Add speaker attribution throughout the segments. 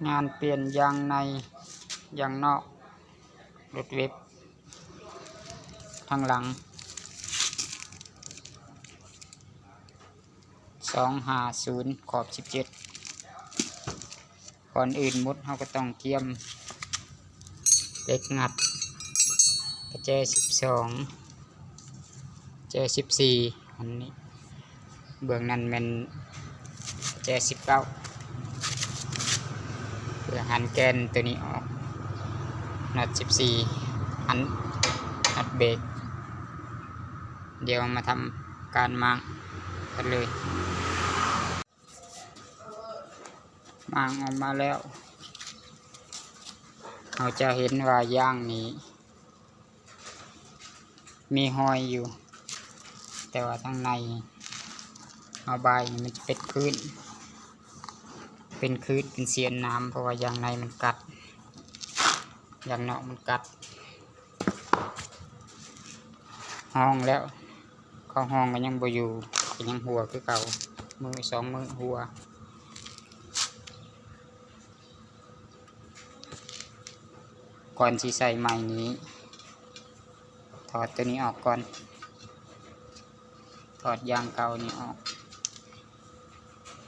Speaker 1: งานเปลี่ยนยางในยางนอกรถเว็บทางหลัง250 ขอบ 17ก่อนอื่นมุดเราก็ต้องเตรียมเหล็กงัดกระแจ12แจ14อันนี้เบื้องนั้นเป็นแจ19เพื่อหันแกนตัวนี้ออกน็อต14หันน็อตเบรกเดี๋ยวมาทำการมางกันเลยมางออกมาแล้วเราจะเห็นว่าย่างนี้มีหอยอยู่แต่ว่าข้างในเอาใบมันจะเป็นคืนเป็นเสียนน้ำเพราะว่าย่างในมันกัดย่างนอกมันกัดห้องแล้วเข้าห้องก็ยังบ่อยู่ก็ยังหัวคือเก่ามือ2 มือหัวก่อนที่ใส่ใหม่นี้ถอดตัวนี้ออกก่อนถอดยางเก่านี้ออก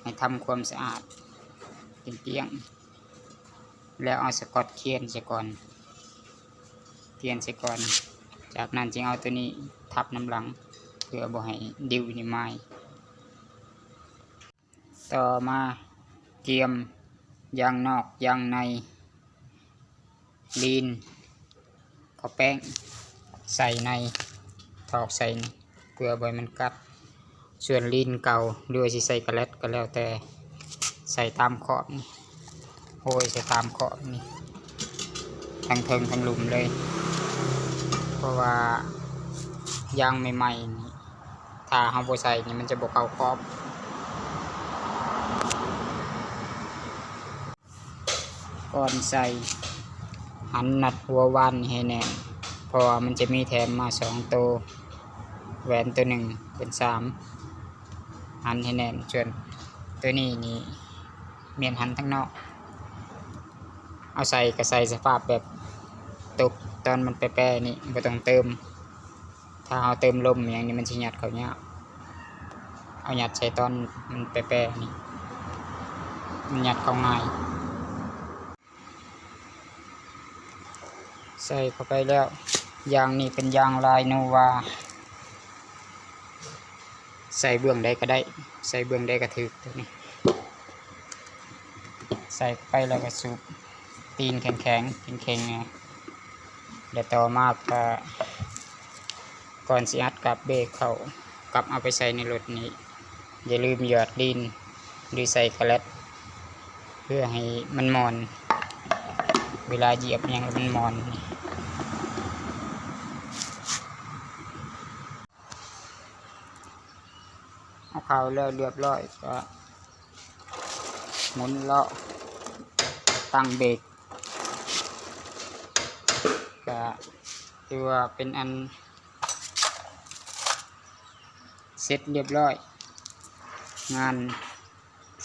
Speaker 1: ให้ทำความสะอาดเป็นเปี้ยงแล้วเอาสกอตเคียนใส่ก่อนจากนั้นจึงเอาตัวนี้ทับน้ำหลังเพื่อบ่ให้ดิ้วในไม้ต่อมาเกียมยางนอกยางในลีนข้าวแป้งใส่ในถอกใส่เพื่อบ่ให้มันกัดส่วนลีนเก่าด้วยสิใส่กระเล็ดก็แล้วแต่ใส่ตามขอบนี่โห้ยใส่ตามขอบนี่ทั้งเทิงทั้งหลุมเลยเพราะว่ายางใหม่ๆนี่ถ้าเราบ่ใส่นี่มันจะบ่เข้าขอบก่อนใส่หันนัดหัววันให้แน่นเพราะว่ามันจะมีแถมมา2 ตัวแหวนตัวหนึ่งเป็น3หันให้แน่นส่วนตัวนี้นี่เมียนหันทั้งนอกเอาใส่ก็ใส่สภาพแบบตกตอนมันแปรๆนี่บ่ต้องเติมถ้าเอาเติมลมอย่างนี้มันสิหยัดเข้าเนี้ยเอาหยัดใส่ตอนมันแปรๆนี่มันหยัดเข้าง่ายใส่เข้าไปแล้วยางนี่เป็นยางลายโนวาใส่เบื้องใดก็ได้ใส่เบื้องใดก็ถือตัวนี้ใส่ไปแล้วก็สูบตีนแข็งเดี๋ยวต่อมาก่อนสิอัดกับเบรกเขากลับเอาไปใส่ในรถนี้อย่าลืมหยอดดินหรือใส่กระเล็ดเพื่อให้มันมอนเวลาเหยียบยังมันมอนเอาเข้าแล้วเรียบร้อยก็หมุนเลาะตั้งเบรกก็ถือว่าเป็นอันเสร็จเรียบร้อยงาน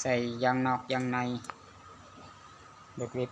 Speaker 1: ใส่ยางนอกยางในรถเว็บ